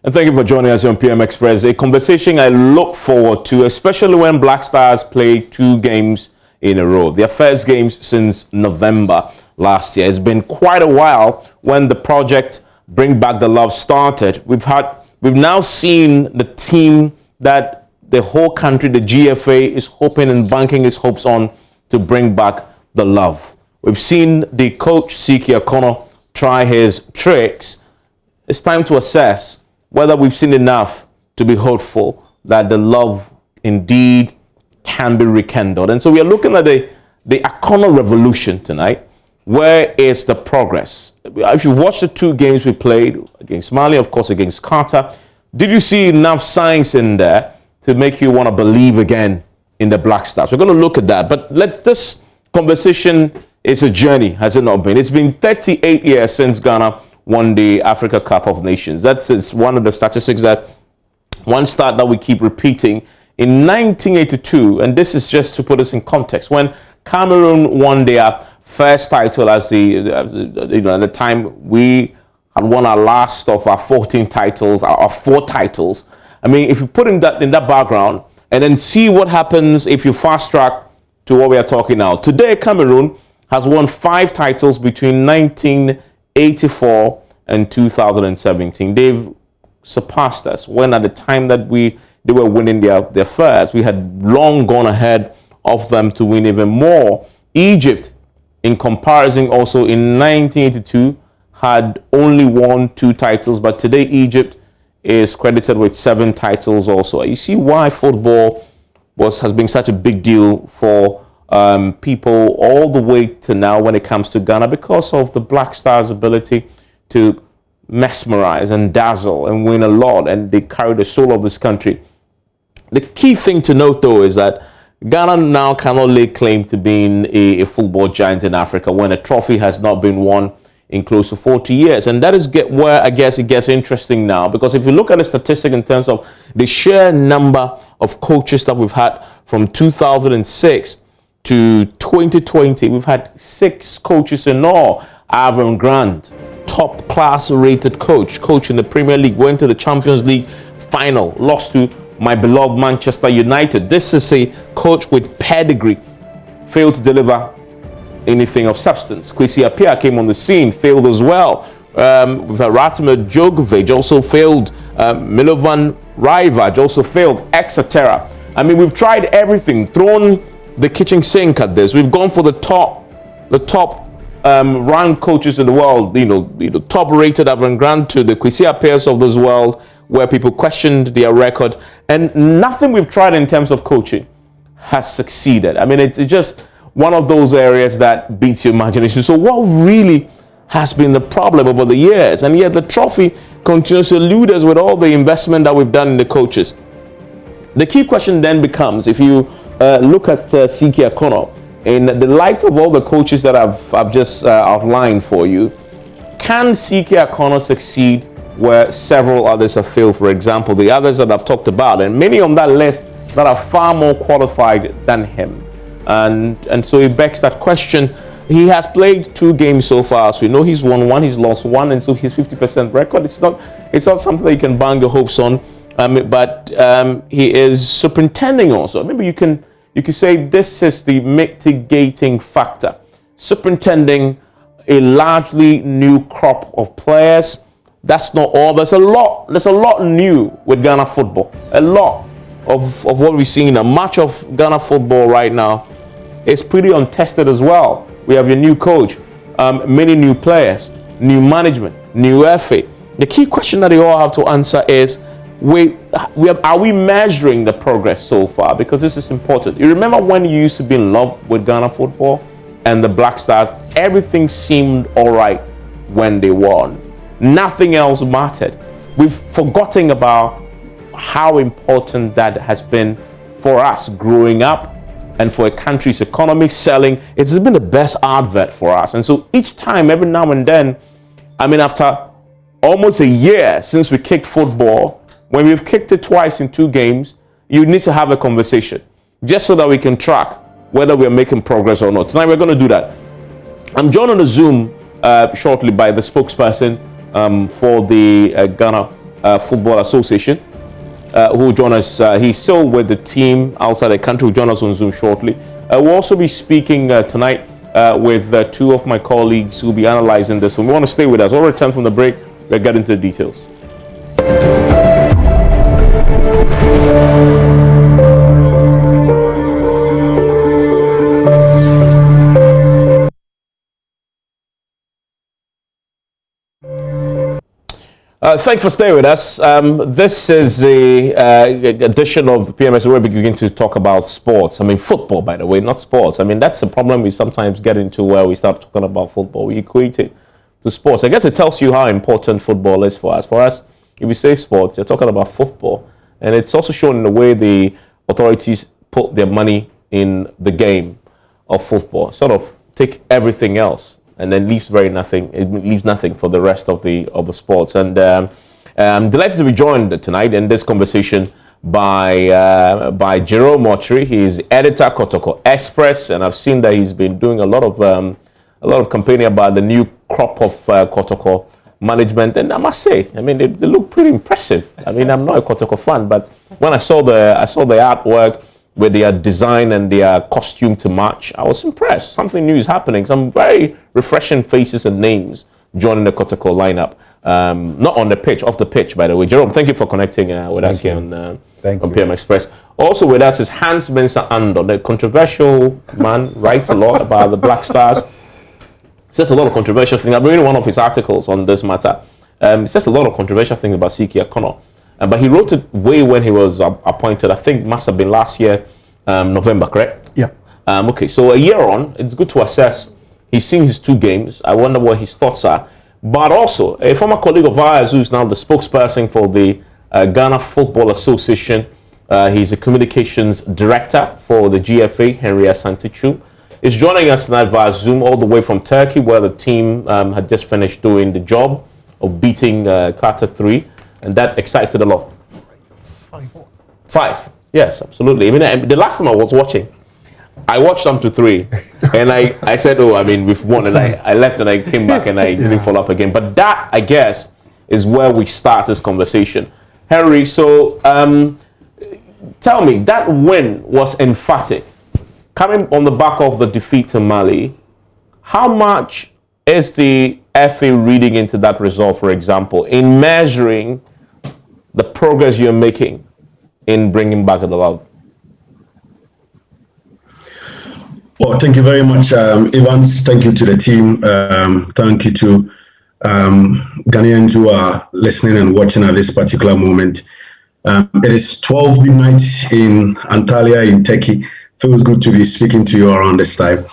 And thank you for joining us on PM Express, a conversation I look forward to, especially when Black Stars play 2 games in a row. Their first games since November last year. It's been quite a while when the project Bring Back the Love started. We've now seen the team that the whole country, the GFA, is hoping and banking its hopes on to bring back the love. We've seen the coach, Akonnor, try his tricks. It's time to assess whether we've seen enough to be hopeful that the love indeed can be rekindled. And so we are looking at the Akonnor revolution tonight. Where is the progress? If you've watched the 2 games we played, against Mali, of course, against Qatar, did you see enough signs in there to make you want to believe again in the Black Stars? We're going to look at that. But this conversation is a journey, has it not been? It's been 38 years since Ghana won the Africa Cup of Nations. That's one of the statistics one stat that we keep repeating. In 1982, and this is just to put us in context, when Cameroon won their first title at the time we had won our last of our 14 titles, our 4 titles. I mean, if you put in that background and then see what happens if you fast track to what we are talking now. Today, Cameroon has won 5 titles between 1984 and 2017. They've surpassed us when at the time that they were winning their first, we had long gone ahead of them to win even more. Egypt, in comparison, also in 1982, had only won 2 titles, but today Egypt is credited with 7 titles also. You see why football has been such a big deal for people all the way to now when it comes to Ghana, because of the Black Stars' ability to mesmerize and dazzle and win a lot, and they carry the soul of this country. The key thing to note, though, is that Ghana now cannot lay claim to being a football giant in Africa when a trophy has not been won in close to 40 years. And that is where I guess it gets interesting now, because if you look at the statistic in terms of the sheer number of coaches that we've had from 2006 to 2020, we've had 6 coaches in all. Avram Grant, top class rated coach in the Premier League, went to the Champions League final, lost to my beloved Manchester United. This is a coach with pedigree, failed to deliver anything of substance. Kwesi Appiah came on the scene, failed as well. We've had Ratimer Djokovic, also failed. Milovan Rajvac also failed, etc. I mean, we've tried everything, thrown the kitchen sink at this. We've gone for the top ranked coaches in the world, the top rated Avram Grant to the Kwesi Appiahs of this world, where people questioned their record, and nothing we've tried in terms of coaching has succeeded. I mean, it's just one of those areas that beats your imagination. So what really has been the problem over the years? And yet the trophy continues to elude us with all the investment that we've done in the coaches. The key question then becomes, if you look at Akonnor, in the light of all the coaches that I've just outlined for you, can Akonnor succeed where several others have failed? For example, the others that I've talked about, and many on that list that are far more qualified than him. And so it begs that question. He has played 2 games so far, so we know he's won 1, he's lost 1, and so his 50% record, it's not something that you can bang your hopes on. But he is superintending also. Maybe you could say this is the mitigating factor. Superintending a largely new crop of players. That's not all. There's a lot new with Ghana football. A lot of what we're seeing now. Much of Ghana football right now is pretty untested as well. We have a new coach, many new players, new management, new FA. The key question that you all have to answer is, are we measuring the progress so far? Because this is important. You remember when you used to be in love with Ghana football and the Black Stars? Everything seemed all right when they won. Nothing else mattered. We've forgotten about how important that has been for us growing up and for a country's economy, selling. It's been the best advert for us. And so each time, every now and then, I mean, after almost a year since we kicked football, when we've kicked it twice in 2 games, you need to have a conversation just so that we can track whether we're making progress or not. Tonight, we're going to do that. I'm joined on a Zoom shortly by the spokesperson for the Ghana Football Association, who will join us. He's still with the team outside the country. Will join us on Zoom shortly. We'll also be speaking tonight with two of my colleagues who will be analyzing this one. We want to stay with us. We'll return from the break. We'll get into the details. Thanks for staying with us. This is the edition of the PMS where we begin to talk about sports. I mean, football, by the way, not sports. I mean, that's the problem we sometimes get into where we start talking about football. We equate it to sports. I guess it tells you how important football is for us. For us, if we say sports, you're talking about football. And it's also shown in the way the authorities put their money in the game of football. Sort of take everything else and then leaves nothing. It leaves nothing for the rest of the sports. And I'm delighted to be joined tonight in this conversation by Jerome Mochiri. He's editor Kotoko Express, and I've seen that he's been doing a lot of campaigning about the new crop of Kotoko management. And I must say, I mean, they look pretty impressive. I mean, I'm not a Kotoko fan, but when I saw the artwork with their design and their costume to match, I was impressed. Something new is happening. Some very refreshing faces and names joining the Kotoko lineup. Not on the pitch, off the pitch, by the way. Jerome, thank you for connecting with us here on PM Express. Also with us is Hans Mensah Ando, the controversial man, writes a lot about the Black Stars. Says a lot of controversial things. I'm reading one of his articles on this matter. He says a lot of controversial things about Akonnor. But he wrote it way when he was appointed. I think must have been last year, November, correct? Yeah. Okay, so a year on, it's good to assess. He's seen his 2 games. I wonder what his thoughts are. But also, a former colleague of ours who is now the spokesperson for the Ghana Football Association, he's a communications director for the GFA, Henry Asantichu, is joining us tonight via Zoom all the way from Turkey, where the team had just finished doing the job of beating Qatar 3. And that excited a lot. 5-4. 5. Yes, absolutely. I mean, the last time I was watching, I watched them to 3. And I said, oh, I mean, we've won. And I left and I came back and I didn't follow up again. But that, I guess, is where we start this conversation. Henry, so tell me, that win was emphatic. Coming on the back of the defeat to Mali, how much is the FA reading into that result, for example, in measuring the progress you're making in bringing back the love? Well, thank you very much, Evans. Thank you to the team. Thank you to Ghanaians who are listening and watching at this particular moment. It is 12 midnight in Antalya in Turkey. Feels good to be speaking to you around this time.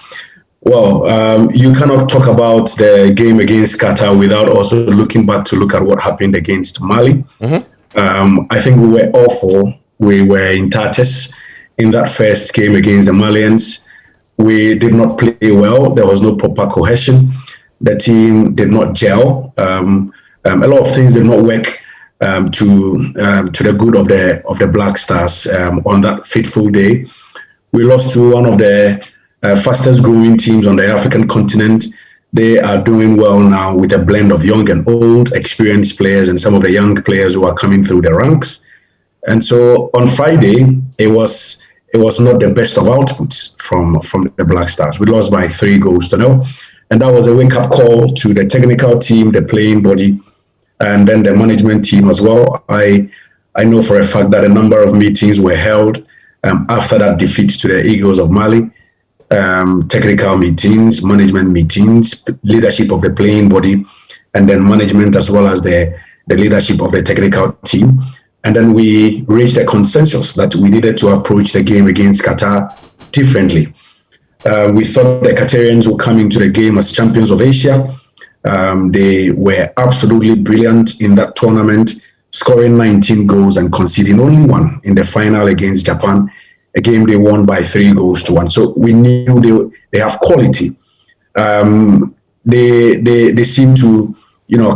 Well, you cannot talk about the game against Qatar without also looking back to look at what happened against Mali. Mm-hmm. I think we were awful. We were in tatters in that first game against the Malians. We did not play well. There was no proper cohesion. The team did not gel. A lot of things did not work to the good of the Black Stars on that fateful day. We lost to one of the fastest growing teams on the African continent. They are doing well now with a blend of young and old, experienced players and some of the young players who are coming through the ranks. And so on Friday, it was not the best of outputs from the Black Stars. We lost by 3-0. And that was a wake-up call to the technical team, the playing body, and then the management team as well. I know for a fact that a number of meetings were held after that defeat to the Eagles of Mali. Technical meetings, management meetings, leadership of the playing body, and then management as well as the leadership of the technical team. And then we reached a consensus that we needed to approach the game against Qatar differently. We thought the Qatarians would come into the game as champions of Asia. They were absolutely brilliant in that tournament, scoring 19 goals and conceding only 1 in the final against Japan, a game they won by 3-1. So we knew they have quality. They seem to,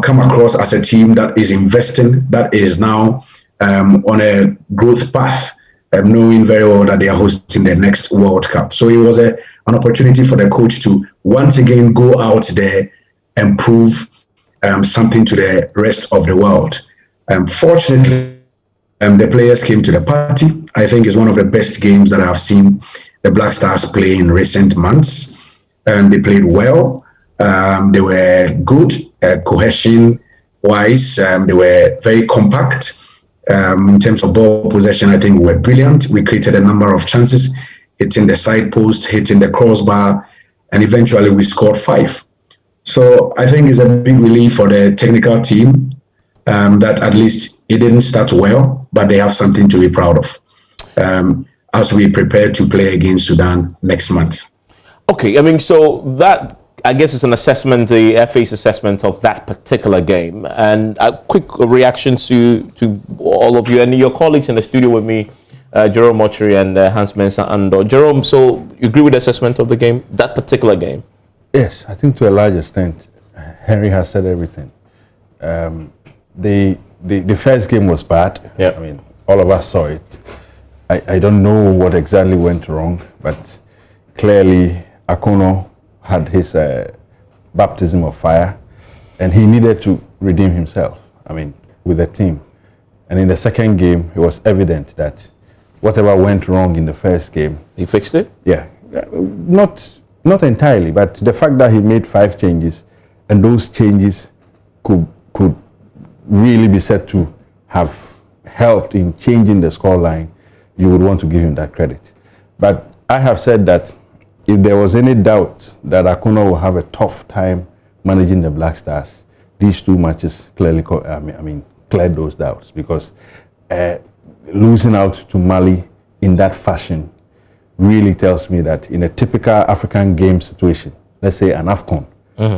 come across as a team that is investing, that is now on a growth path, knowing very well that they are hosting the next World Cup. So it was an opportunity for the coach to once again go out there and prove something to the rest of the world. Fortunately, the players came to the party. I think it's one of the best games that I've seen the Black Stars play in recent months. They played well. They were good, cohesion-wise. They were very compact. In terms of ball possession, I think we were brilliant. We created a number of chances, hitting the side post, hitting the crossbar, and eventually we scored 5. So I think it's a big relief for the technical team that at least it didn't start well, but they have something to be proud of as we prepare to play against Sudan next month. Okay, I mean, so that, I guess, is an assessment, the FA's assessment of that particular game. And a quick reaction to all of you and your colleagues in the studio with me, Jerome Mochiri and Hans Mensah Andor. Jerome, so you agree with the assessment of the game, that particular game? Yes, I think to a large extent, Henry has said everything. The first game was bad. Yeah. I mean, all of us saw it. I don't know what exactly went wrong, but clearly Akonnor had his baptism of fire, and he needed to redeem himself, I mean, with the team. And in the second game, it was evident that whatever went wrong in the first game... He fixed it? Yeah. Not entirely, but the fact that he made 5 changes, and those changes could really be said to have helped in changing the scoreline, you would want to give him that credit. But I have said that if there was any doubt that Akonnor will have a tough time managing the Black Stars, these 2 matches clearly cleared those doubts, because losing out to Mali in that fashion really tells me that in a typical African game situation, let's say an AFCON,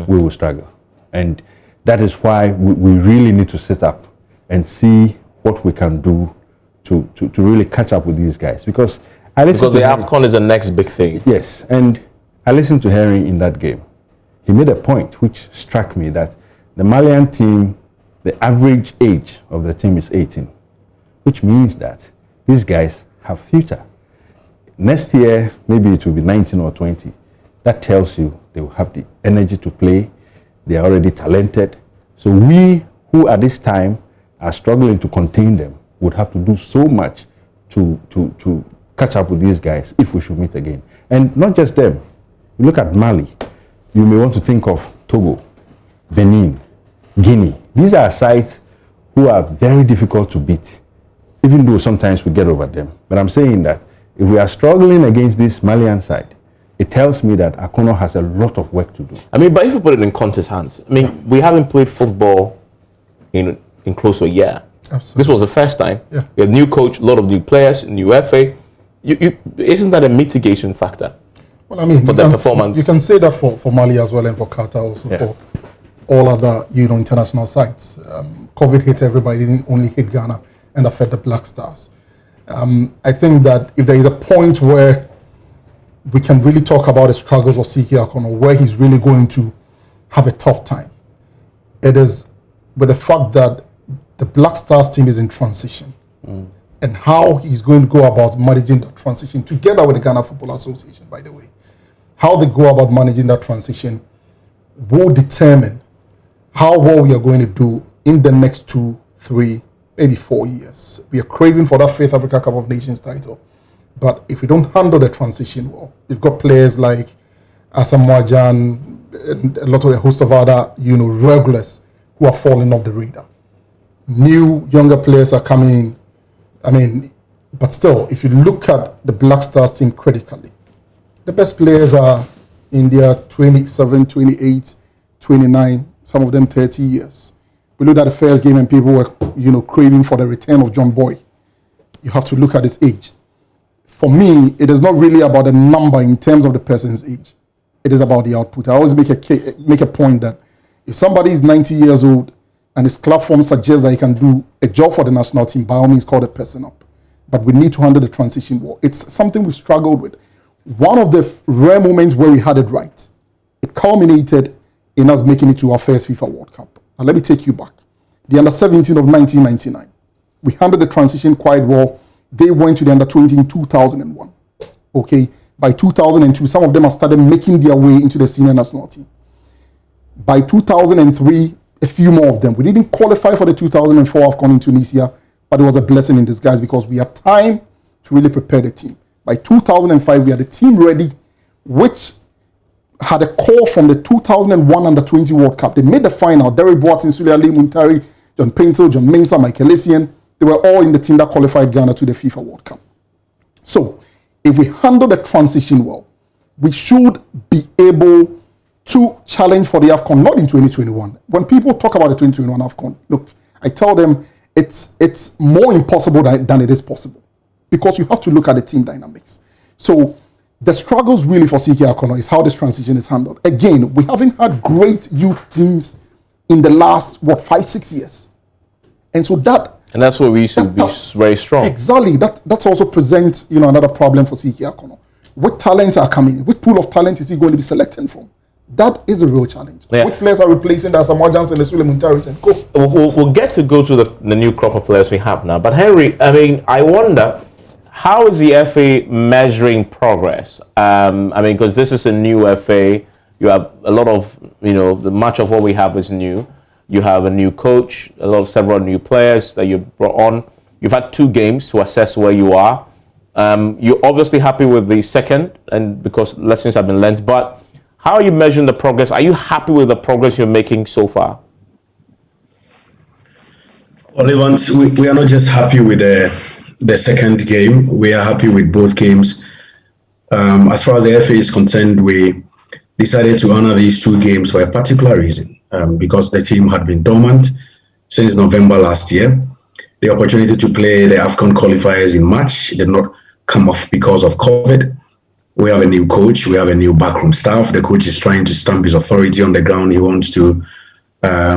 we will struggle. And that is why we really need to sit up and see what we can do to really catch up with these guys. Because the AFCON is the next big thing. Yes, and I listened to Henry in that game. He made a point which struck me, that the Malian team, the average age of the team is 18, which means that these guys have future. Next year, maybe it will be 19 or 20. That tells you they will have the energy to play. They are already talented. So we, who at this time are struggling to contain them, would have to do so much to catch up with these guys if we should meet again. And not just them. You look at Mali. You may want to think of Togo, Benin, Guinea. These are sides who are very difficult to beat, even though sometimes we get over them. But I'm saying that if we are struggling against this Malian side, it tells me that Akonnor has a lot of work to do. I mean, but if you put it in Conte's hands, I mean, we haven't played football in close to a year. Absolutely. This was the first time. Yeah. You have new coach, a lot of new players, new FA. Isn't that a mitigation factor? Well, I mean, for their performance? You can say that for Mali as well, and for Qatar also, for all other international sides. COVID hit everybody, didn't only hit Ghana and affect the Black Stars. I think that if there is a point where we can really talk about the struggles of CK Akonnor, where he's really going to have a tough time, it is with the fact that the Black Stars team is in transition, and how he's going to go about managing that transition together with the Ghana Football Association, by the way. How they go about managing that transition will determine how well we are going to do in the next 2, 3, maybe 4 years. We are craving for that 5th Africa Cup of Nations title. But if we don't handle the transition well, we've got players like Asamoah Gyan and a host of other, regulars who are falling off the radar. New, younger players are coming in. I mean, but still, if you look at the Black Stars team critically, the best players are in their 27, 28, 29, some of them 30 years. We looked at the first game and people were, craving for the return of John Boy. You have to look at his age. For me, it is not really about the number in terms of the person's age. It is about the output. I always make a point that if somebody is 90 years old and his club form suggests that he can do a job for the national team, by all means, call the person up. But we need to handle the transition well. It's something we've struggled with. One of the rare moments where we had it right, it culminated in us making it to our first FIFA World Cup. Now, let me take you back. The Under-17 of 1999. We handled the transition quite well. They went to the Under-20 in 2001. Okay, by 2002, some of them have started making their way into the senior national team. By 2003, a few more of them. We didn't qualify for the 2004 AFCON in Tunisia, but it was a blessing in disguise because we had time to really prepare the team. By 2005, we had a team ready, which had a call from the 2001 Under-20 World Cup. They made the final. Derek Boateng, Sule Ali Muntari, John Painter, John Mensah, Michael Essien. They were all in the team that qualified Ghana to the FIFA World Cup. So, if we handle the transition well, we should be able to challenge for the AFCON, not in 2021. When people talk about the 2021 AFCON, look, I tell them it's more impossible than it is possible because you have to look at the team dynamics. So the struggles really for CK Akonnor is how this transition is handled. Again, we haven't had great youth teams in the last, 5-6 years. And so that's where we should be very strong. Exactly. That's also presents, another problem for CK Akonnor. What talents are coming? Which pool of talent is he going to be selecting from? That is a real challenge. Yeah. Which players are replacing the Samoa Johnson, the Sule Muntaris, and co? We'll get to go to the new crop of players we have now. But Henry, I wonder, how is the FA measuring progress? Because this is a new FA. You have a lot of, much of what we have is new. You have a new coach, several new players that you brought on. You've had 2 games to assess where you are. You're obviously happy with the second, and because lessons have been learned. But how are you measuring the progress? Are you happy with the progress you're making so far? Well, Evans, we are not just happy with the second game. We are happy with both games. As far as the FA is concerned, we decided to honor these 2 games for a particular reason, because the team had been dormant since November last year. The opportunity to play the AFCON qualifiers in March did not come off because of COVID. We have a new coach. We have a new backroom staff. The coach is trying to stamp his authority on the ground. He wants to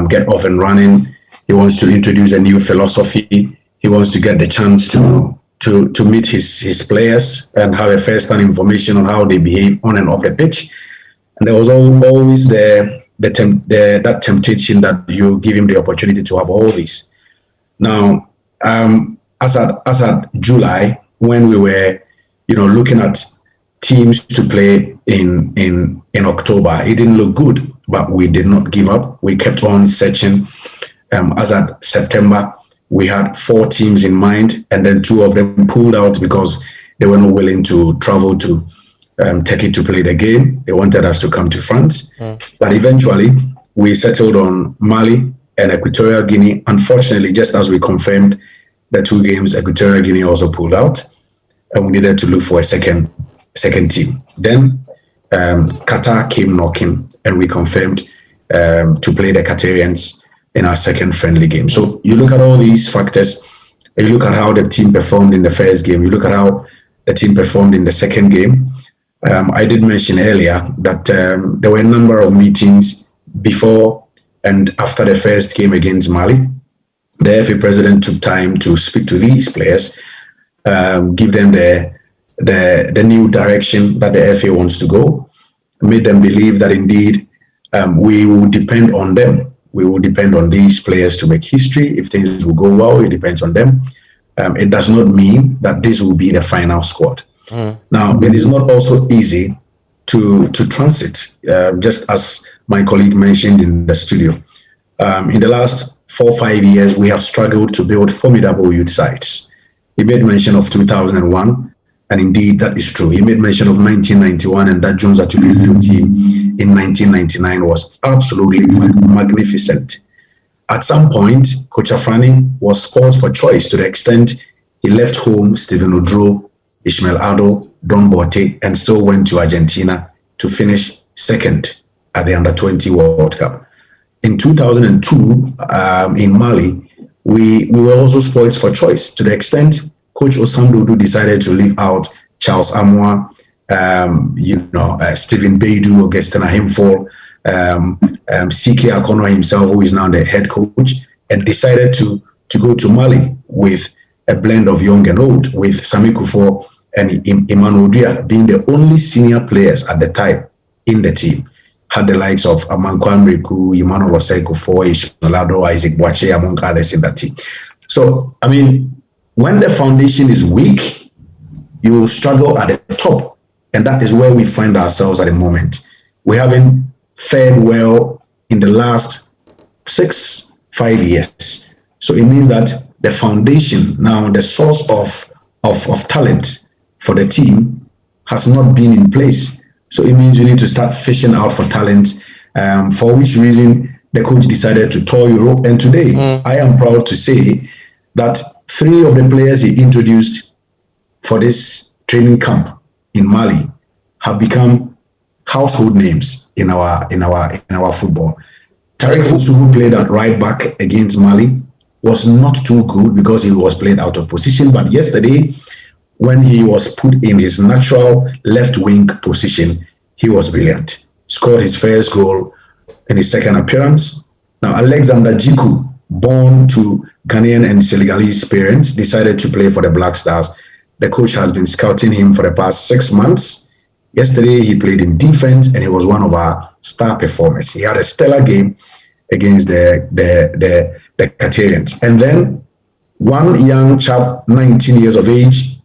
get off and running. He wants to introduce a new philosophy. He wants to get the chance to meet his players and have a first-hand information on how they behave on and off the pitch. And there was always that temptation that you give him the opportunity to have all this. Now, as at July, when we were, looking at teams to play in October, it didn't look good, but we did not give up. We kept on searching. As at September, we had 4 teams in mind, and then 2 of them pulled out because they were not willing to travel to Turkey to play the game. They wanted us to come to France. But eventually, we settled on Mali and Equatorial Guinea. Unfortunately, just as we confirmed the 2 games, Equatorial Guinea also pulled out, and we needed to look for a second team. Then Qatar came knocking, and we confirmed to play the Qatarians in our second friendly game. So you look at all these factors, you look at how the team performed in the first game, you look at how the team performed in the second game. I did mention earlier that there were a number of meetings before and after the first game against Mali. The FA president took time to speak to these players, give them the new direction that the FA wants to go, made them believe that indeed we will depend on them. We will depend on these players to make history. If things will go well, it depends on them. It does not mean that this will be the final squad. Now, it is not also easy to transit, just as my colleague mentioned in the studio. In the last 4 or 5 years, we have struggled to build formidable youth sides. He made mention of 2001, and indeed that is true. He made mention of 1991, and that Jones Atulifio team in 1999 was absolutely magnificent. At some point, Coach Afrani was sports for choice to the extent he left home Stephen Odro, Ishmael Ado, Don Bote, and still went to Argentina to finish second at the Under-20 World Cup. In 2002, in Mali, we were also sports for choice to the extent Coach Osamdodu decided to leave out Charles Amoa, Stephen Beidu, Augustin Ahimfo, CK Akonnor himself, who is now the head coach, and decided to go to Mali with a blend of young and old, with Sami Kufo and Emmanuel Dia being the only senior players at the time in the team. Had the likes of Amankwa Mriku, Emmanuel Osei Kufo, Ishmael Ado, Isaac Boache, among others in that team. So, when the foundation is weak, you will struggle at the top. And that is where we find ourselves at the moment. We haven't fared well in the last 5 years. So it means that the foundation, now the source of talent for the team has not been in place. So it means you need to start fishing out for talent, for which reason the coach decided to tour Europe. And today, I am proud to say that 3 of the players he introduced for this training camp in Mali have become household names in our football. Tariq Fosu, who played at right back against Mali, was not too good because he was played out of position. But yesterday, when he was put in his natural left wing position, he was brilliant. Scored his first goal in his second appearance. Now, Alexander Jiku, born to Ghanaian and Senegalese parents, decided to play for the Black Stars. The coach has been scouting him for the past 6 months. Yesterday, he played in defense and he was one of our star performers. He had a stellar game against the Qatarians. And then one young chap, 19 years of age,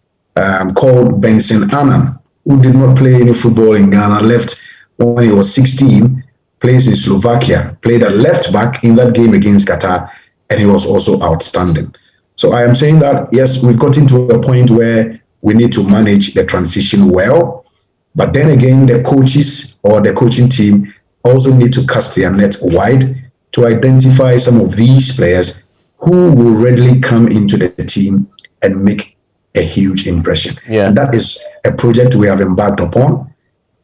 called Benson Annan, who did not play any football in Ghana, left when he was 16, plays in Slovakia, played at left back in that game against Qatar, and he was also outstanding. So I am saying that, yes, we've gotten to a point where we need to manage the transition well. But then again, the coaches or the coaching team also need to cast their net wide to identify some of these players who will readily come into the team and make a huge impression. Yeah. And that is a project we have embarked upon.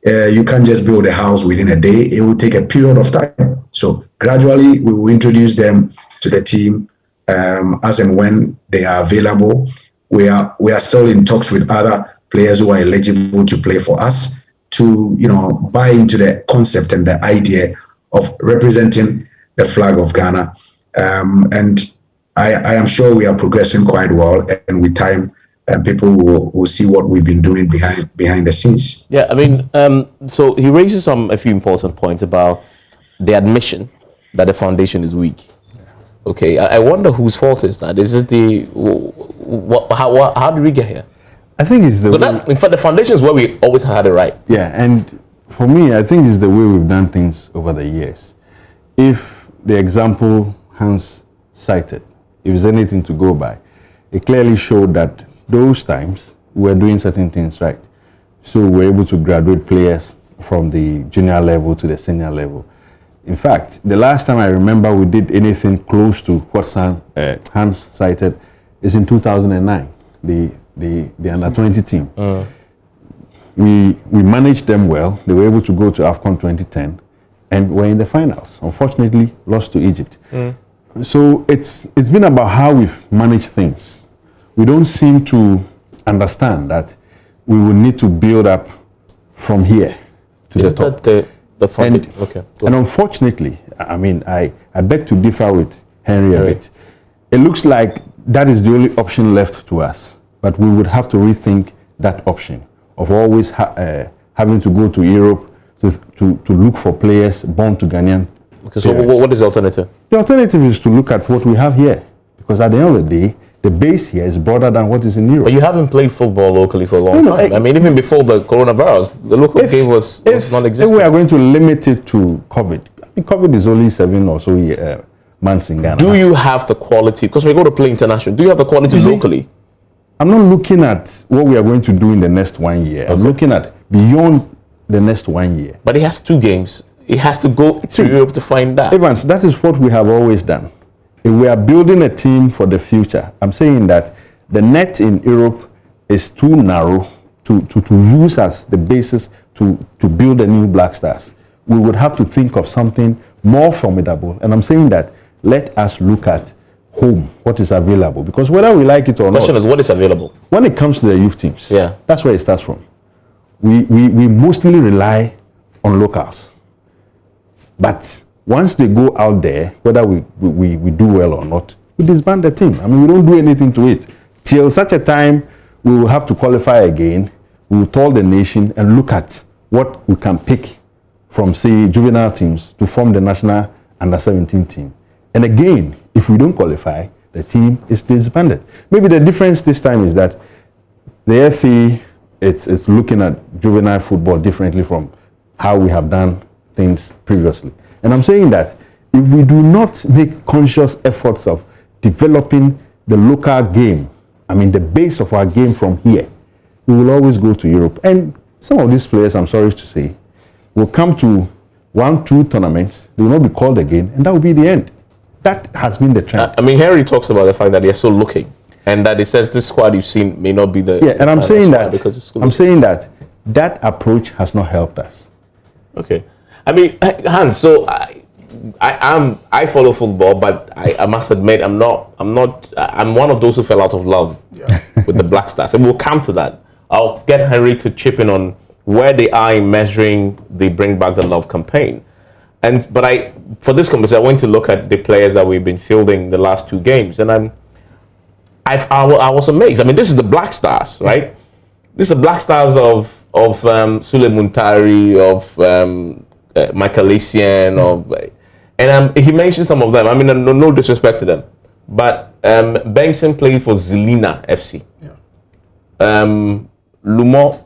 You can't just build a house within a day. It will take a period of time. So gradually, we will introduce them to the team as and when they are available. We are still in talks with other players who are eligible to play for us to, buy into the concept and the idea of representing the flag of Ghana. And I am sure we are progressing quite well, and with time, people will see what we've been doing behind the scenes. Yeah, I mean, so he raises a few important points about the admission that the foundation is weak. Okay, I wonder whose fault is that? Is it how did we get here? I think it's the way, in fact, the foundation is where we always had it right. yeah, and for me, I think it's the way we've done things over the years. If the example Hans cited, if there's anything to go by, it clearly showed that those times we were doing certain things right. So we were able to graduate players from the junior level to the senior level. In fact, the last time I remember we did anything close to what Hans cited is in 2009, the under-20 team. We managed them well. They were able to go to AFCON 2010 and were in the finals. Unfortunately, lost to Egypt. So it's been about how we've managed things. We don't seem to understand that we will need to build up from here to the top. And unfortunately, I mean, I beg to differ with Henry a bit. It looks like that is the only option left to us. But we would have to rethink that option of always having to go to Europe to look for players born to Ghanaian. Okay, so what is the alternative? The alternative is to look at what we have here. Because at the end of the day, the base here is broader than what is in Europe. But you haven't played football locally for a long time. I mean, even before the coronavirus, the local game was non-existent. If we are going to limit it to COVID, I mean, COVID is only 7 or so months in Ghana. Do you have the quality? Because we go to play international. Do you have the quality locally? I'm not looking at what we are going to do in the next 1 year. I'm looking at beyond the next 1 year. But he has 2 games. He has to go to Europe to find that. Evans, that is what we have always done. If we are building a team for the future, I'm saying that the net in Europe is too narrow to use as the basis to build a new Black Stars. We would have to think of something more formidable. And I'm saying that let us look at home, what is available. Because whether we like it or not. The question is, what is available? When it comes to the youth teams, that's where it starts from. We mostly rely on locals. But once they go out there, whether we do well or not, we disband the team. I mean, we don't do anything to it. Till such a time, we will have to qualify again. We will tour the nation and look at what we can pick from, say, juvenile teams to form the national under-17 team. And again, if we don't qualify, the team is disbanded. Maybe the difference this time is that the FA it's looking at juvenile football differently from how we have done things previously. And I'm saying that if we do not make conscious efforts of developing the local game, I mean the base of our game from here, we will always go to Europe. And some of these players, I'm sorry to say, will come to 1-2 tournaments, they will not be called again, and that will be the end. That has been the trend. I mean, Henry talks about the fact that they're still looking, and that he says this squad you've seen may not be the... Yeah, and I'm saying that, I'm saying that approach has not helped us. Okay. I mean, Hans, so I follow football, but I must admit I'm one of those who fell out of love with the Black Stars, and we'll come to that. I'll get Henry to chip in on where they are in measuring the Bring Back the Love campaign. But for this conversation, I went to look at the players that we've been fielding the last 2 games, and I was amazed. I mean, this is the Black Stars, right? This is the Black Stars of Sule Muntari, of Michael Essien, and he mentioned some of them. I mean, no disrespect to them, but Benson played for Zelina FC. Yeah. Lumon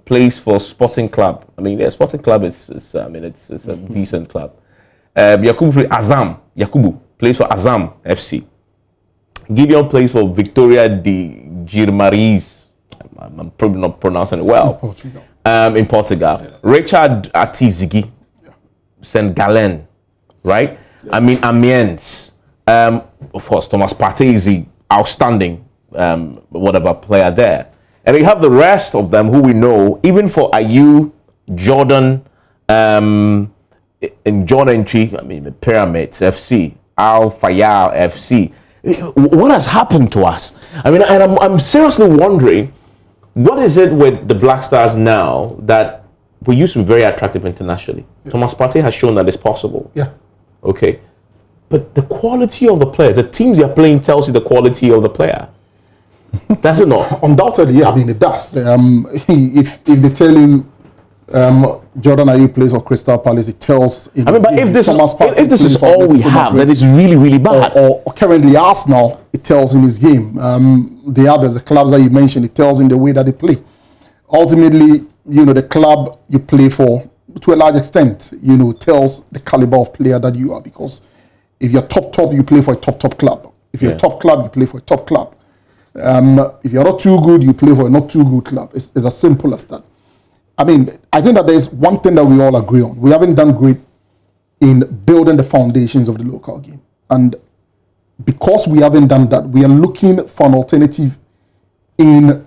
plays for Sporting Club. I mean, yeah, Sporting Club is a decent club. Yakubu plays for Azam FC. Gideon plays for Victoria de Girmaris. I'm probably not pronouncing it well. In Portugal. Yeah. Richard Atizigi, St. Gallen, right? Yeah. I mean, Amiens. Of course, Thomas Partey is the outstanding player there. And we have the rest of them who we know, even for Ayu, Jordan, in Jordan Tree, I mean, the Pyramids FC, Al Fayal FC. What has happened to us? I mean, and I'm seriously wondering, what is it with the Black Stars now that we used to be very attractive internationally? Yeah. Thomas Partey has shown that it's possible. Yeah. Okay. But the quality of the players, the teams they're playing tells you the quality of the player. Does it not? Undoubtedly, yeah. I mean, it does. If they tell you Jordan Ayew plays for Crystal Palace, it tells. But if this is all we have, then it's really, really bad. Or currently Arsenal, it tells in his game. The others, the clubs that you mentioned, it tells in the way that they play. Ultimately, the club you play for, to a large extent, tells the caliber of player that you are. Because if you're top, you play for a top club. If you're a top club, you play for a top club. If you're not too good, you play for a not too good club. It's as simple as that. I mean, I think that there's one thing that we all agree on. We haven't done great in building the foundations of the local game. And because we haven't done that, we are looking for an alternative in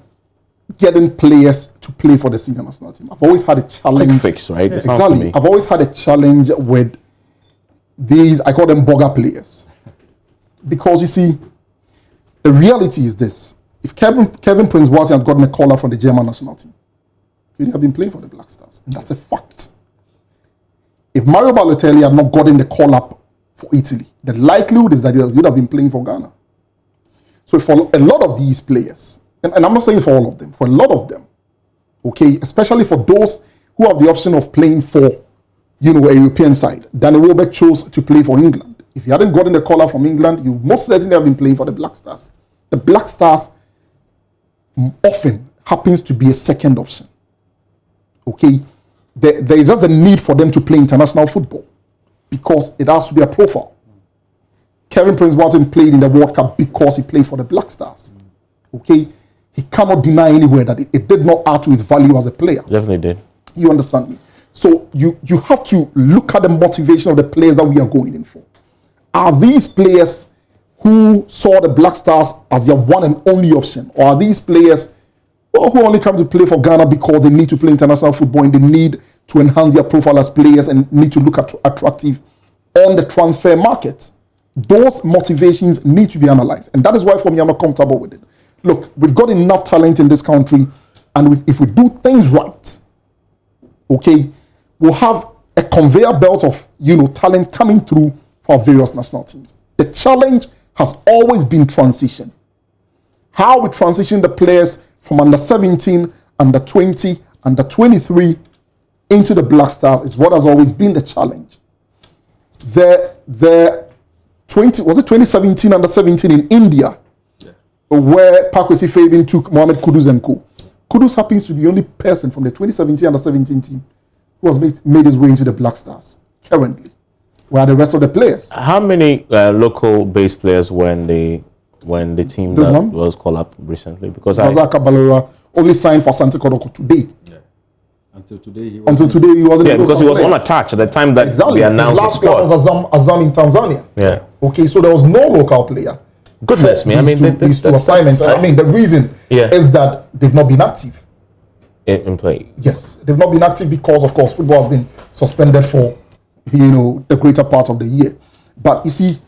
getting players to play for the senior national team. I've always had a challenge. Quick fix, right? Yeah, exactly. I've always had a challenge with these, I call them bugger players. Because you see, the reality is this. If Kevin Prince-Boateng had gotten a call-up from the German national team, he would have been playing for the Black Stars. And that's a fact. If Mario Balotelli had not gotten the call-up for Italy, the likelihood is that he would have been playing for Ghana. So for a lot of these players, and I'm not saying for all of them, for a lot of them, okay, especially for those who have the option of playing for, a European side, Danny Welbeck chose to play for England. If he hadn't gotten the call-up from England, you most certainly have been playing for the Black Stars. The Black Stars often happens to be a second option. Okay? There is just a need for them to play international football because it has to be a profile. Kevin Prince-Boateng played in the World Cup because he played for the Black Stars. Okay? He cannot deny anywhere that it did not add to his value as a player. Definitely did. You understand me? So you have to look at the motivation of the players that we are going in for. Are these players who saw the Black Stars as their one and only option? Or are these players who only come to play for Ghana because they need to play international football and they need to enhance their profile as players and need to look attractive on the transfer market? Those motivations need to be analyzed. And that is why for me, I'm not comfortable with it. Look, we've got enough talent in this country, and if we do things right, okay, we'll have a conveyor belt of, talent coming through for various national teams. The challenge has always been transition. How we transition the players from under 17, under 20, under 23 into the Black Stars is what has always been the challenge. Was it 2017 under 17 in India, where Pakwesi Fabin took Mohamed Kudus and co. Kudus happens to be the only person from the 2017 under 17 team who has made his way into the Black Stars currently. were the rest of the players. How many local based players were in the team This that one? was called up recently? Because Razak Balora only signed for Santi Kodoko today. Yeah. Until today, he wasn't. yeah, a because he was player. unattached at the time that Exactly. they His announced last the player squad. was Azam in Tanzania. Yeah. Okay, so there was no local player. Goodness for me, I mean, these two assignments. And I mean, the reason is that they've not been active. In play. Yes, they've not been active because, of course, football has been suspended for, the greater part of the year. But you see,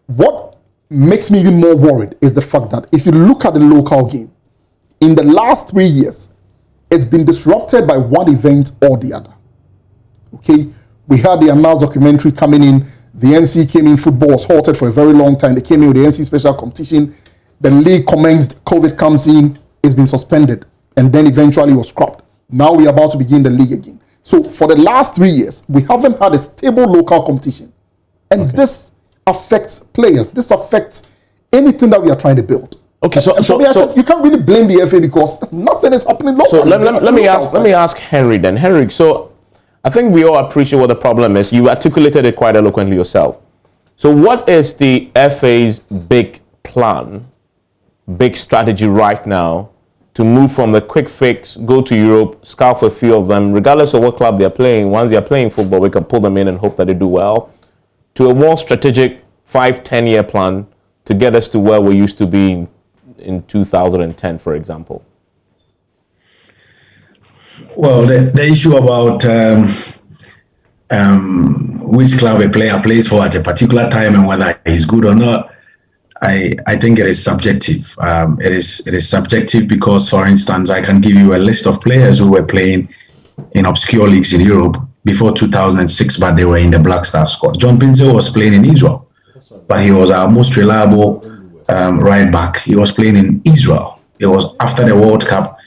what makes me even more worried is the fact that if you look at the local game, in the last 3 years, it's been disrupted by one event or the other. Okay, we had the announced documentary coming in. The NC came in, football was halted for a very long time. They came in with the NC special competition. The league commenced, COVID comes in, it's been suspended, and then eventually was scrapped. Now we're about to begin the league again. So for the last 3 years, we haven't had a stable local competition. And this affects players. This affects anything that we are trying to build. Okay, so you can't really blame the FA because nothing is happening locally. So let me ask Henry then. Henry, so I think we all appreciate what the problem is. You articulated it quite eloquently yourself. So what is the FA's big plan, big strategy right now to move from the quick fix, go to Europe, scout for a few of them, regardless of what club they're playing? Once they're playing football, we can pull them in and hope that they do well, to a more strategic 5-10 year plan to get us to where we used to be in 2010, for example? Well, the issue about which club a player plays for at a particular time and whether he's good or not, I think it is subjective. It is subjective because, for instance, I can give you a list of players who were playing in obscure leagues in Europe before 2006, but they were in the Black Star squad. John Pinto was playing in Israel, but he was our most reliable right back. He was playing in Israel. It was after the World Cup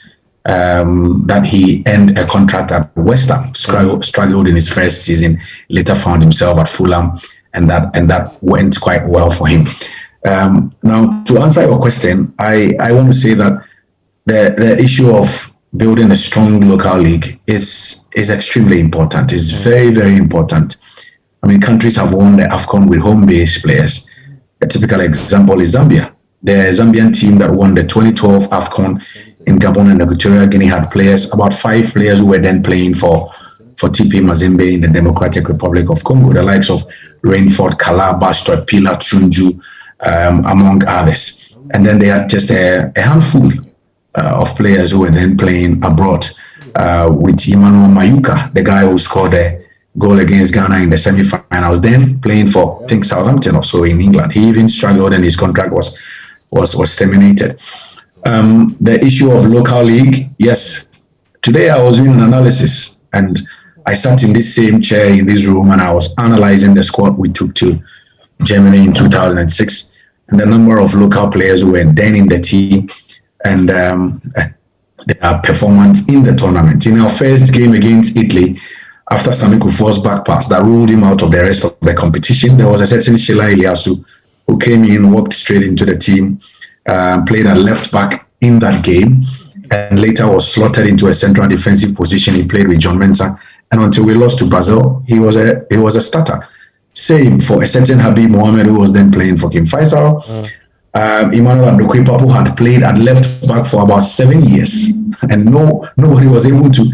that he earned a contract at West Ham. Struggled in his first season, later found himself at Fulham, and that went quite well for him. Now, to answer your question, I want to say that the issue of building a strong local league is extremely important. It's very, very important. I mean, countries have won the AFCON with home-based players. A typical example is Zambia. The Zambian team that won the 2012 AFCON in Gabon and Equatorial Guinea had players, about 5 players who were then playing for TP Mazembe in the Democratic Republic of Congo, the likes of Rainford, Kalaba, Pila, Tsunju, among others. And then they had just a handful of players who were then playing abroad with Emmanuel Mayuka, the guy who scored a goal against Ghana in the semi-finals, then playing for, I think, Southampton or so in England. He even struggled and his contract was terminated. The issue of local league, yes. Today I was doing an analysis and I sat in this same chair in this room and I was analyzing the squad we took to Germany in 2006 and the number of local players who were then in the team and their performance in the tournament. In our first game against Italy, after Sami Kufuor's back pass that ruled him out of the rest of the competition, there was a certain Sheila Iliasu who came in, walked straight into the team, played at left back in that game, and later was slotted into a central defensive position. He played with John Mensah, and until we lost to Brazil, he was a starter. Same for a certain Habib Mohamed, who was then playing for Kim Faisal. Emmanuel Adokwe-Papu had played at left back for about 7 years, and nobody was able to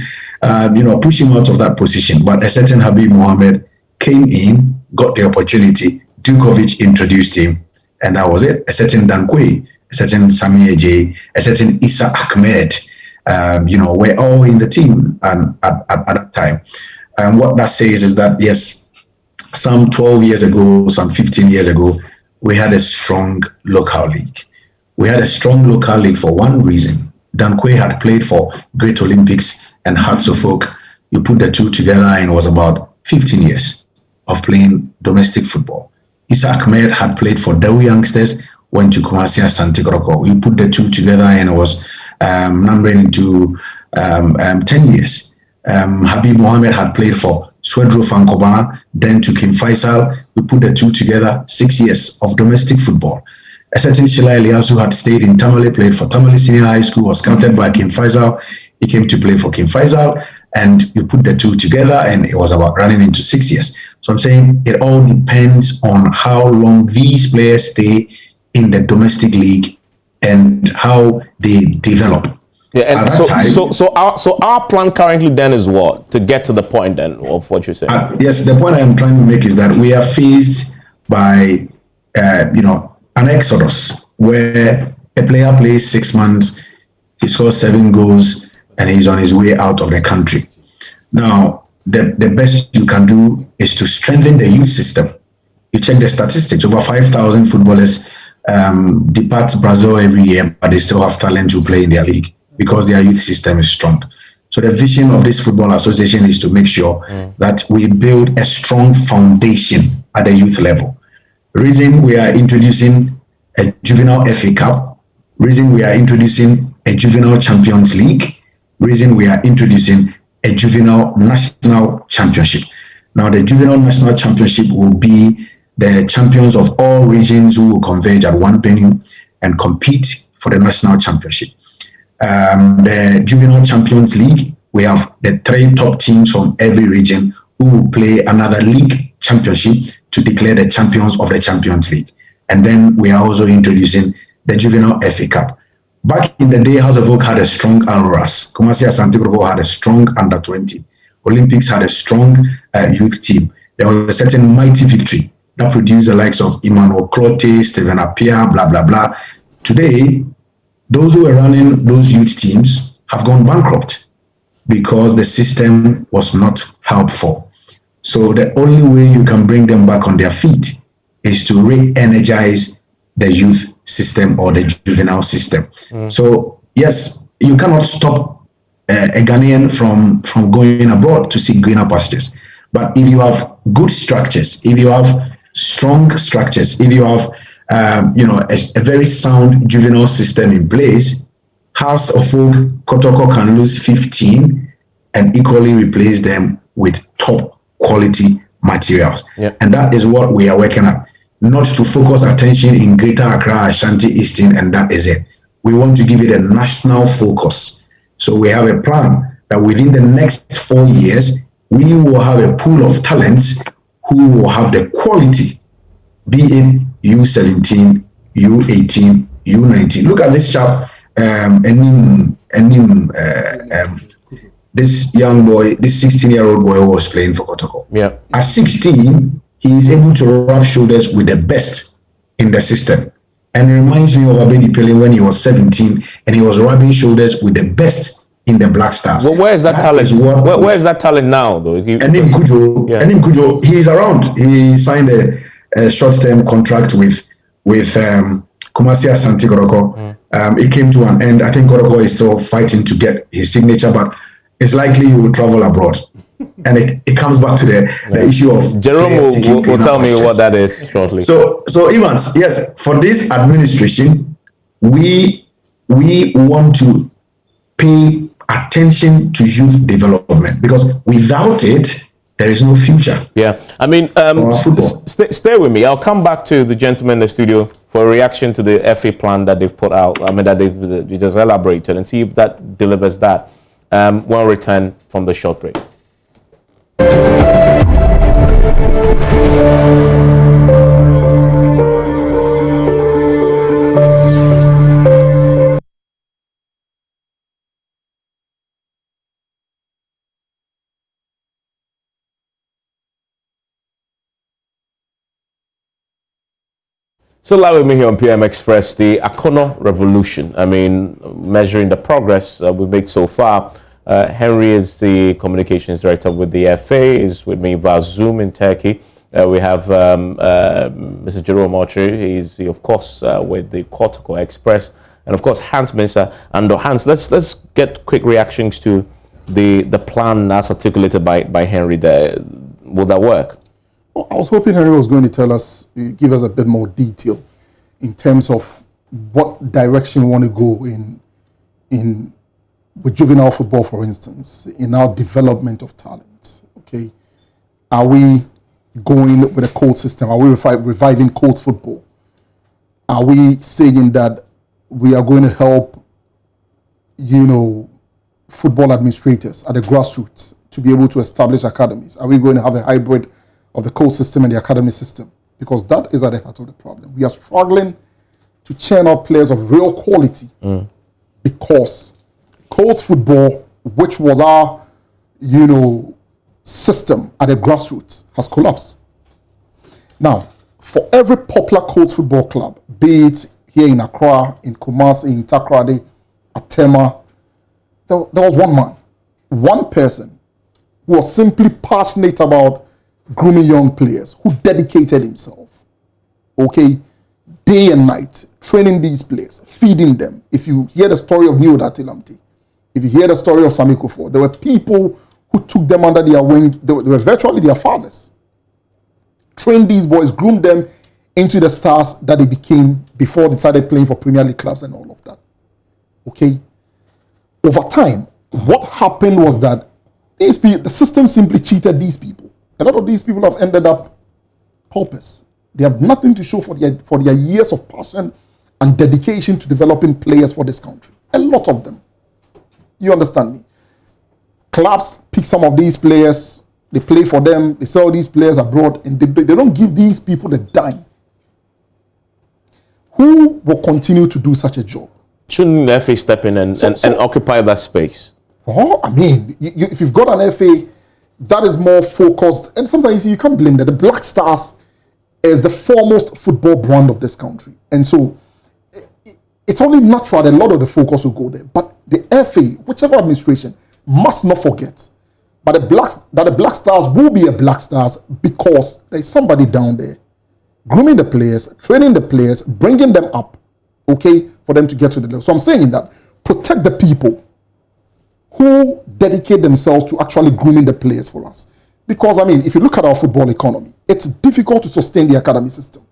push him out of that position. But a certain Habib Mohamed came in, got the opportunity. Djokovic introduced him, and that was it. A certain Dankwe, a certain Sami Eje, a certain Issa Ahmed, were all in the team at that time. And what that says is that, yes, some 12 years ago, some 15 years ago, we had a strong local league. We had a strong local league for one reason. Dankwe had played for Great Olympics and Hearts of Oak. You put the two together and it was about 15 years of playing domestic football. Issa Ahmed had played for Dawi Youngsters, went to Kumasi Asante Kotoko. You put the two together and it was numbering into 10 years. Habib Mohamed had played for Swedro Fankoba, then to Kim Faisal. We put the two together, 6 years of domestic football. A certain Sheila Elias, who had stayed in Tamale, played for Tamale Senior High School, was scouted by Kim Faisal. He came to play for Kim Faisal. and you put the two together, and it was about running into 6 years. So I'm saying it all depends on how long these players stay in the domestic league and how they develop. Yeah, and so our plan currently then is what, to get to the point then of what you're saying. Yes, the point I'm trying to make is that we are faced by an exodus where a player plays 6 months, he scores 7 goals, and he's on his way out of the country. Now, the best you can do is to strengthen the youth system. You check the statistics, over 5,000 footballers depart Brazil every year, but they still have talent to play in their league because their youth system is strong. So the vision of this football association is to make sure that we build a strong foundation at the youth level. Reason we are introducing a juvenile FA Cup, reason we are introducing a juvenile Champions League, reason we are introducing a juvenile national championship. Now the juvenile national championship will be the champions of all regions who will converge at one venue and compete for the national championship. The Juvenile Champions League, we have the 3 top teams from every region who will play another league championship to declare the champions of the Champions League. And then we are also introducing the Juvenile FA Cup. Back in the day, House of Oak had a strong Auroras. Kumasi Asante Kotoko had a strong under-20. Olympics had a strong youth team. There was a certain mighty victory that produced the likes of Emmanuel Clote, Steven Appiah, blah, blah, blah. Today, those who were running those youth teams have gone bankrupt because the system was not helpful. So the only way you can bring them back on their feet is to re-energize the youth system or the juvenile system. So yes, you cannot stop a Ghanaian from going abroad to seek greener pastures. But if you have good structures, if you have strong structures, if you have a very sound juvenile system in place, House of Folk Kotoko can lose 15 and equally replace them with top quality materials. Yep. And that is what we are working at. Not to focus attention in Greater Accra, Ashanti, Eastern, and that is it. We want to give it a national focus. So we have a plan that within the next 4 years, we will have a pool of talents who will have the quality, be it U17, U18, U19. Look at this chap, this young boy, this 16-year-old boy who was playing for Kotoko. Yeah. At 16, he is able to rub shoulders with the best in the system. And it reminds me of Abedi Pele when he was 17 and he was rubbing shoulders with the best in the Black Stars. Well, where is that talent? Where is that talent now, though? Enim Kujo, he is around. He signed a short-term contract with Kumasi Asante Kotoko. It came to an end. I think Kotoko is still fighting to get his signature, but it's likely he will travel abroad. And it comes back to the issue of Jerome will tell me what that is shortly. So Evans, yes, for this administration, we want to pay attention to youth development because without it, there is no future. Yeah, I mean, stay with me. I'll come back to the gentleman in the studio for a reaction to the FA plan that they've put out. I mean, that they've just elaborated and see if that delivers that. When we return from the short break. So live with me here on PM Express, the Akonnor revolution. I mean, measuring the progress we've made so far. Henry is the communications director with the FA, is with me via Zoom in Turkey. We have Mr. Jerome Ochi, he's of course with the Kotoko Express, and of course Hans Mensah. And Hans, let's get quick reactions to the plan as articulated by Henry there. Will that work? Well, I was hoping Henry was going to tell us, give us a bit more detail in terms of what direction we want to go in with juvenile football, for instance, in our development of talent. Okay, are we going with a cold system? Are we reviving cold football? Are we saying that we are going to help, football administrators at the grassroots to be able to establish academies? Are we going to have a hybrid of the coach system and the academy system? Because that is at the heart of the problem. We are struggling to churn out players of real quality because coach football, which was our, system at the grassroots, has collapsed. Now, for every popular coach football club, be it here in Accra, in Kumasi, in Takoradi, at Tema, there was one man, one person who was simply passionate about grooming young players, who dedicated himself, day and night, training these players, feeding them. If you hear the story of Neo Datilamti, if you hear the story of Sami Kufo, there were people who took them under their wing. They were virtually their fathers. Trained these boys, groomed them into the stars that they became before they started playing for Premier League clubs and all of that. Over time, what happened was that the system simply cheated these people. A lot of these people have ended up paupers. They have nothing to show for their years of passion and dedication to developing players for this country. A lot of them. You understand me? Clubs pick some of these players, they play for them, they sell these players abroad, and they don't give these people the dime. Who will continue to do such a job? Shouldn't the FA step in and occupy that space? Oh, I mean, if you've got an FA that is more focused, and sometimes you can't blame that. The Black Stars is the foremost football brand of this country. And so it's only natural that a lot of the focus will go there. But the FA, whichever administration, must not forget that the Black Stars will be a Black Stars because there's somebody down there grooming the players, training the players, bringing them up, for them to get to the level. So I'm saying that protect the people who dedicate themselves to actually grooming the players for us. Because, if you look at our football economy, it's difficult to sustain the academy system.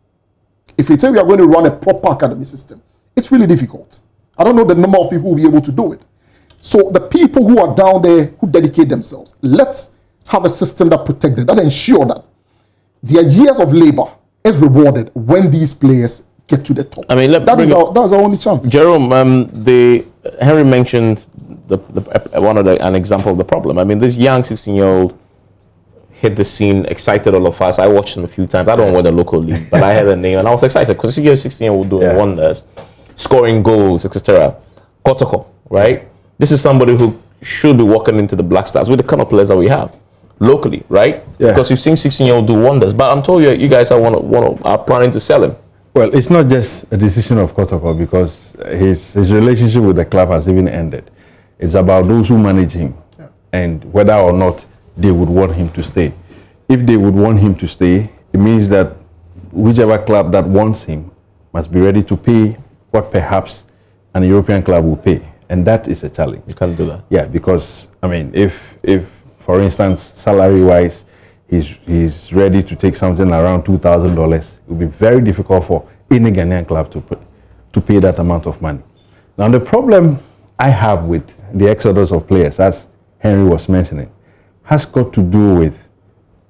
If you say we are going to run a proper academy system, it's really difficult. I don't know the number of people who will be able to do it. So the people who are down there, who dedicate themselves, let's have a system that protects them, that ensure that their years of labor is rewarded when these players get to the top. That is our only chance. Jerome, Henry mentioned an example of the problem. This young 16-year-old hit the scene, excited all of us. I watched him a few times. I don't know the local league, but I heard the name and I was excited because this 16-year-old doing wonders, scoring goals, etc. Kotoko, right? This is somebody who should be walking into the Black Stars with the kind of players that we have locally, right? Yeah. Because we've seen 16-year-old do wonders. But I'm told you guys are planning to sell him. Well, it's not just a decision of Kotoko because his relationship with the club has even ended. It's about those who manage him and whether or not they would want him to stay. If they would want him to stay, it means that whichever club that wants him must be ready to pay what perhaps an European club will pay. And that is a challenge. You can't do that. Yeah, because, if for instance, salary-wise, he's ready to take something around $2,000, it will be very difficult for any Ghanaian club to pay that amount of money. Now, the problem I have with the exodus of players, as Henry was mentioning, has got to do with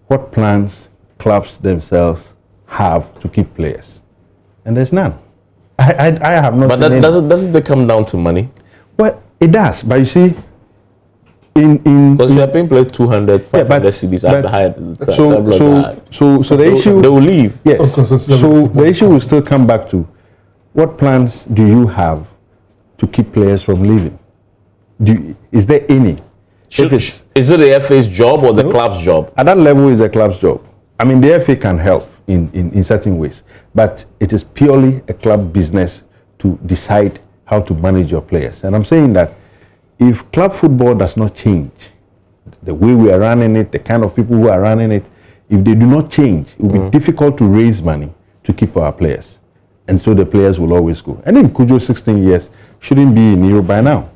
what plans clubs themselves have to keep players. And there's none. I have not seen any. But doesn't it come down to money? Well, it does. But you see, because we are paying players 200, 500 CDs at the higher. So the issue, they will leave. Yes. So the issue will still come back to what plans do you have to keep players from leaving? Is there any? Is it the FA's job or the club's job? At that level, it's the club's job. The FA can help in certain ways, but it is purely a club business to decide how to manage your players. And I'm saying that if club football does not change, the way we are running it, the kind of people who are running it, if they do not change, it will be difficult to raise money to keep our players. And so the players will always go. And then Kujo, 16 years, shouldn't be in Europe by now.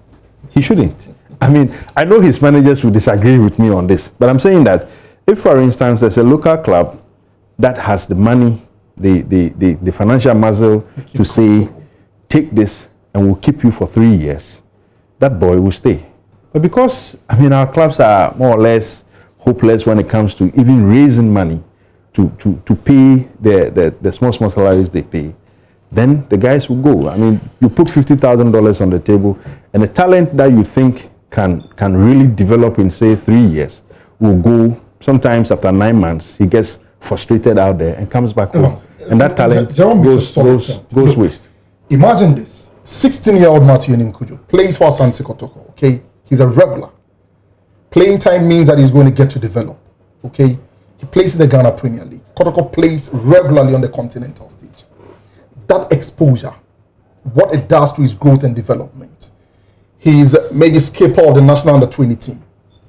He shouldn't. I know his managers will disagree with me on this, but I'm saying that if, for instance, there's a local club that has the money, the financial muscle to say, take this and we'll keep you for 3 years, that boy will stay. But because, our clubs are more or less hopeless when it comes to even raising money to pay the small salaries they pay, then the guys will go. You put $50,000 on the table, and the talent that you think can really develop in, say, 3 years, will go, sometimes after 9 months, he gets frustrated out there and comes back home. And that talent goes waste. Imagine this. 16-year-old Matthew Nimkujo plays for Asante Kotoko, okay? He's a regular. Playing time means that he's going to get to develop, okay? He plays in the Ghana Premier League. Kotoko plays regularly on the continental stage. That exposure, what it does to his growth and development. He's maybe skipper of the national under-20 team.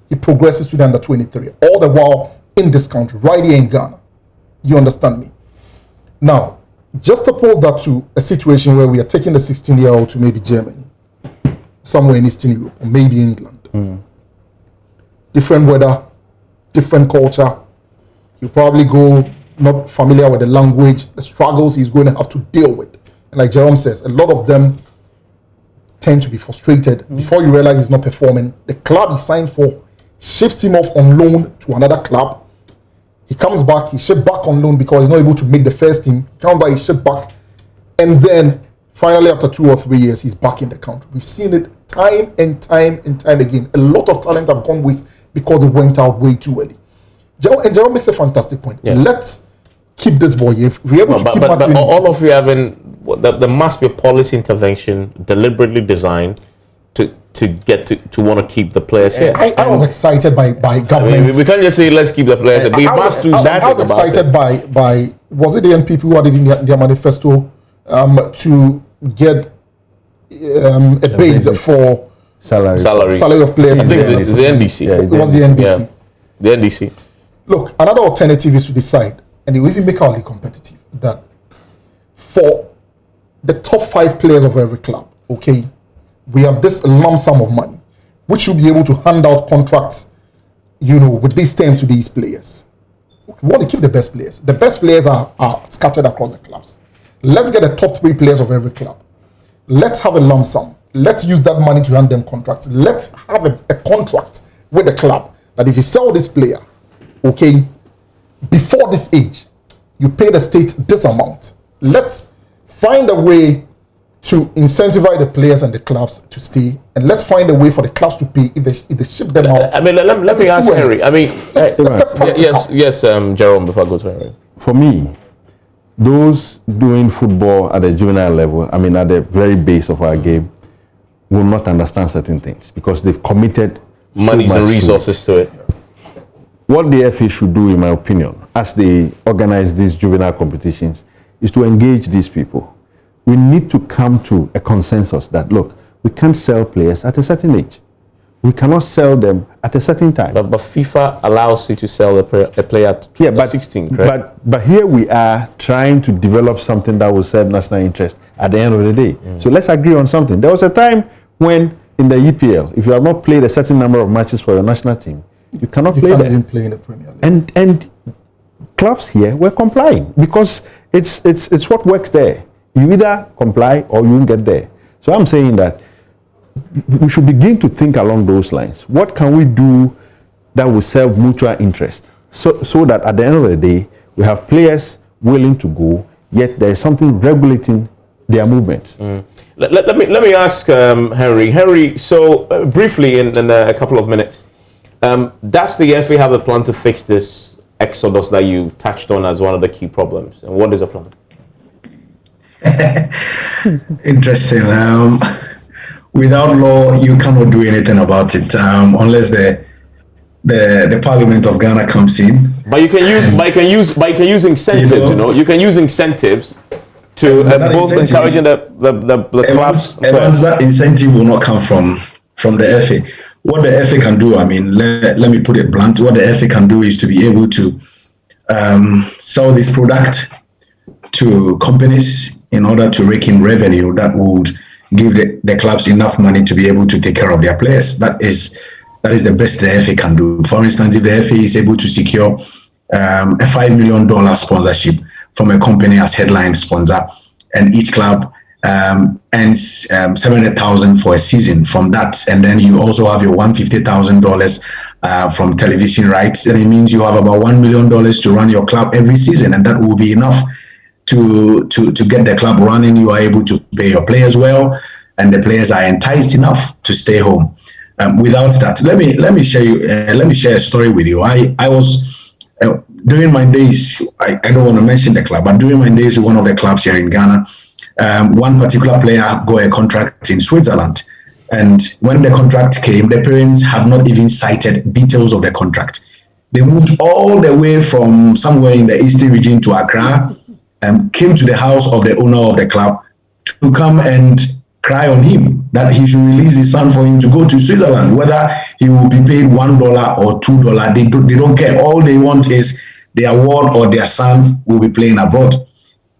He progresses to the under-23, all the while in this country, right here in Ghana. You understand me? Now, just oppose that to a situation where we are taking the 16-year-old to maybe Germany, somewhere in Eastern Europe, or maybe England. Different weather, different culture. He'll probably go not familiar with the language, the struggles he's going to have to deal with. And like Jerome says, a lot of them tend to be frustrated. Before you realize he's not performing, the club he signed for ships him off on loan to another club. He comes back, he's shipped back on loan because he's not able to make the first team. He comes back, he's shipped back. And then finally, after 2 or 3 years, he's back in the country. We've seen it time and time and time again. A lot of talent have gone waste because it went out way too early. And Jerome makes a fantastic point. Yeah. Let's keep this boy. If we're able to keep but all of you having, there must be a policy intervention deliberately designed to get to want to keep the players here. I was excited by government. I mean, we can't just say let's keep the players. I was excited by was it the NPP who had it in their manifesto to get a base for salary of players. I think it's the NDC. Yeah, it was the NDC. Yeah, the NDC. Look, another alternative is to decide, and it will even make our league competitive, that for the top 5 players of every club, okay, we have this lump sum of money, which will be able to hand out contracts, with these terms to these players. We want to keep the best players. The best players are scattered across the clubs. Let's get the top 3 players of every club. Let's have a lump sum. Let's use that money to hand them contracts. Let's have a contract with the club that if you sell this player, okay, before this age, you pay the state this amount. Let's find a way to incentivize the players and the clubs to stay, and let's find a way for the clubs to pay if they ship them out. I mean, let me ask Henry. I mean, yes, Jerome. Before I go to Henry, for me, those doing football at the juvenile level, I mean, at the very base of our game, will not understand certain things because they've committed money and resources to it. What the FA should do, in my opinion, as they organize these juvenile competitions, is to engage these people. We need to come to a consensus that, look, we can't sell players at a certain age. We cannot sell them at a certain time. But FIFA allows you to sell a player at 16, correct? But here we are trying to develop something that will serve national interest at the end of the day. So let's agree on something. There was a time when in the EPL, if you have not played a certain number of matches for your national team, you cannot play there. Even play in the Premier League. And clubs here were complying because it's what works there. You either comply or you won't get there. So I'm saying that we should begin to think along those lines. What can we do that will serve mutual interest? So that at the end of the day, we have players willing to go, yet there is something regulating their movements. Let me ask Henry. Henry, so briefly in a couple of minutes, does the FA have a plan to fix this exodus that you touched on as one of the key problems? And what is the plan? Interesting. Without law, you cannot do anything about it unless the Parliament of Ghana comes in. But you can use incentives. You can use incentives to both encouraging the clubs. Evans, that incentive will not come from the FA. What the FA can do, I mean, let me put it blunt. What the FA can do is to be able to sell this product to companies in order to rake in revenue that would give the clubs enough money to be able to take care of their players. That is the best the FA can do. For instance, if the FA is able to secure a $5 million sponsorship from a company as headline sponsor, and each club earns $700,000 for a season from that, and then you also have your $150,000 from television rights, and it means you have about $1 million to run your club every season, and that will be enough to get the club running. You are able to pay your players well, and the players are enticed enough to stay home. without that. Let me share a story with you. I was during my days. I don't want to mention the club, but during my days with one of the clubs here in Ghana, one particular player got a contract in Switzerland. And when the contract came, the parents had not even cited details of the contract. They moved all the way from somewhere in the eastern region to Accra and came to the house of the owner of the club to come and cry on him that he should release his son for him to go to Switzerland. Whether he will be paid $1 or $2, they don't care. All they want is their ward or their son will be playing abroad.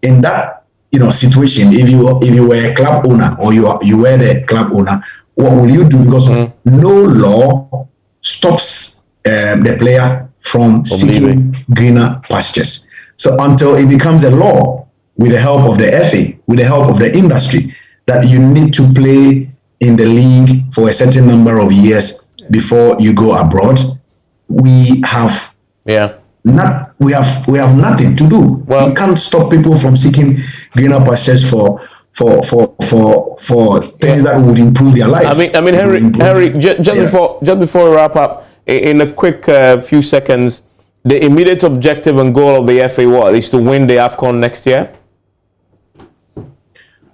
In that situation, if you were a club owner or you were the club owner, what will you do? Because no law stops the player from seeking greener pastures. So until it becomes a law, with the help of the FA, with the help of the industry, that you need to play in the league for a certain number of years before you go abroad, we have nothing to do. Well, you can't stop people from seeking greener pastures for things that would improve their life. I mean, Henry, just before we wrap up, in a quick few seconds, the immediate objective and goal of the FA is to win the AFCON next year.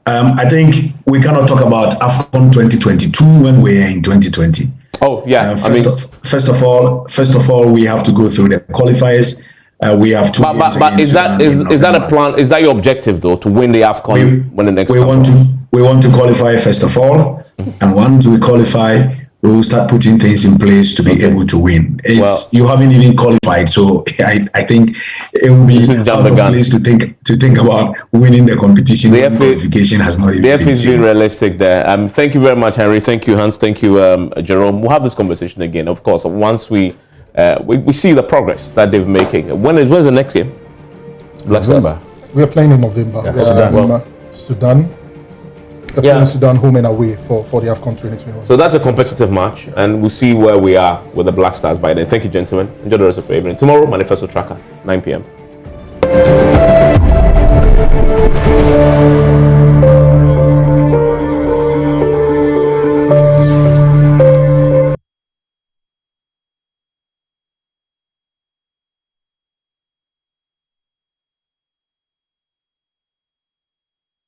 I think we cannot talk about AFCON 2022 when we're in 2020. Oh yeah, first of all, we have to go through the qualifiers. We have to. But is that a plan? Is that your objective though, to win the AFCON when the next? We want to qualify first of all, and once we qualify, we will start putting things in place to be able to win. You haven't even qualified, so I think it will be out of place to think about winning the competition. The qualification has not even been seen. The FA is being realistic there. Thank you very much, Henry. Thank you, Hans. Thank you, Jerome. We'll have this conversation again, of course, once we see the progress that they're making. When's the next game? November. We are playing in November. Yeah. Sudan. We're playing Sudan home and away for the AFCON 2021. So that's a competitive match, and we'll see where we are with the Black Stars by then. Thank you, gentlemen. Enjoy the rest of your evening. Tomorrow, Manifesto Tracker, 9 p.m.